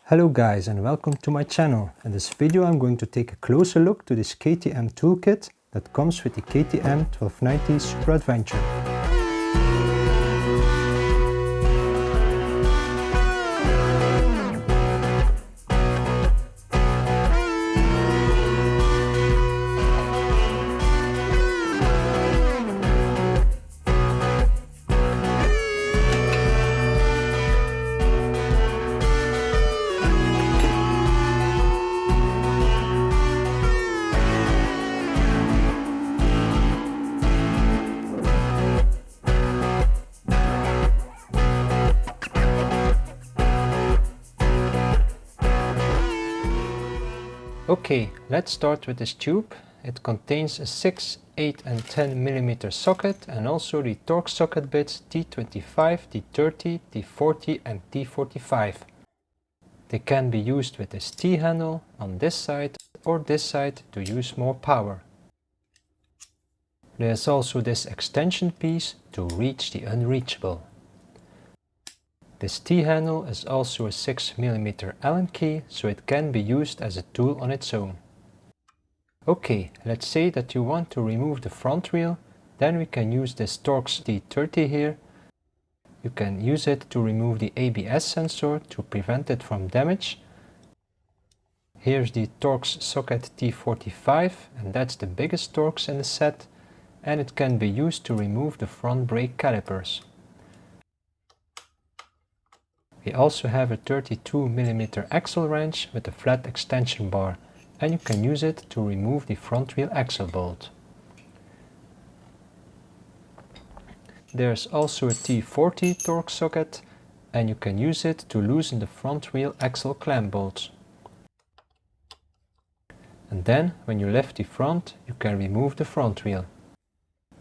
Hello guys and welcome to my channel. In this video I'm going to take a closer look to this KTM toolkit that comes with the KTM 1290 Super Adventure. Okay, let's start with this tube. It contains a 6, 8 and 10 mm socket and also the Torx socket bits T25, T30, T40 and T45. They can be used with this T-handle on this side or this side to use more power. There's also this extension piece to reach the unreachable. This T-handle is also a 6 mm Allen key, so it can be used as a tool on its own. Okay, let's say that you want to remove the front wheel, then we can use this Torx T30 here. You can use it to remove the ABS sensor to prevent it from damage. Here's the Torx socket T45 and that's the biggest Torx in the set, and it can be used to remove the front brake calipers. We also have a 32 mm axle wrench with a flat extension bar, and you can use it to remove the front wheel axle bolt. There's also a T40 Torx socket, and you can use it to loosen the front wheel axle clamp bolts. And then, when you lift the front, you can remove the front wheel.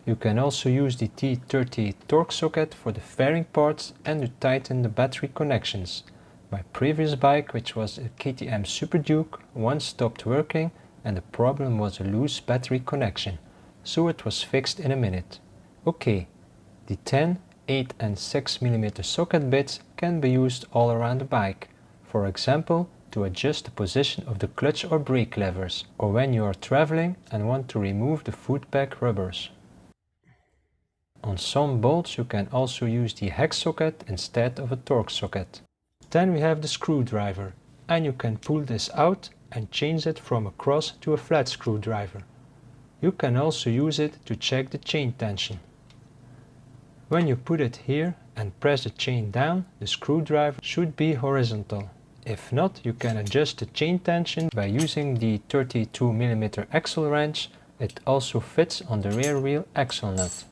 You can also use the T30 Torx socket for the fairing parts and to tighten the battery connections. My previous bike, which was a KTM Super Duke, once stopped working and the problem was a loose battery connection, so it was fixed in a minute. Okay, the 10, 8 and 6 mm socket bits can be used all around the bike, for example to adjust the position of the clutch or brake levers, or when you are traveling and want to remove the footpeg rubbers. On some bolts you can also use the hex socket instead of a Torx socket. Then we have the screwdriver, and you can pull this out and change it from a cross to a flat screwdriver. You can also use it to check the chain tension. When you put it here and press the chain down, the screwdriver should be horizontal. If not, you can adjust the chain tension by using the 32 mm axle wrench. It also fits on the rear wheel axle nut.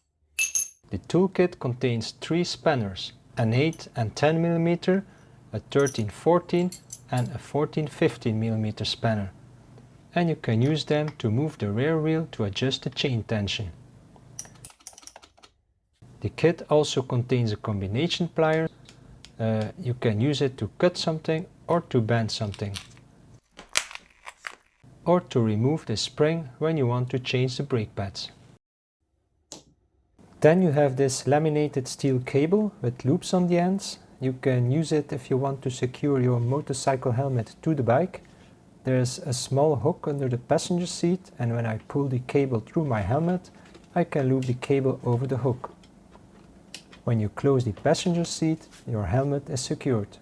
The toolkit contains 3 spanners, an 8 and 10 mm, a 13-14 and a 14-15 mm spanner, and you can use them to move the rear wheel to adjust the chain tension. The kit also contains a combination plier. You can use it to cut something or to bend something, or to remove the spring when you want to change the brake pads. Then you have this laminated steel cable with loops on the ends. You can use it if you want to secure your motorcycle helmet to the bike. There's a small hook under the passenger seat, and when I pull the cable through my helmet, I can loop the cable over the hook. When you close the passenger seat, your helmet is secured.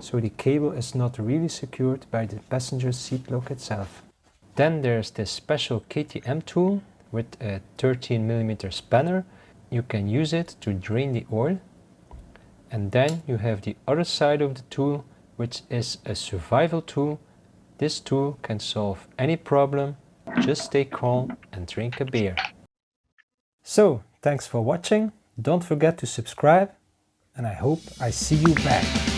So the cable is not really secured by the passenger seat lock itself. Then there's this special KTM tool with a 13 mm spanner. You can use it to drain the oil. And then you have the other side of the tool, which is a survival tool. This tool can solve any problem. Just stay calm and drink a beer. So, thanks for watching. Don't forget to subscribe, and I hope I see you back.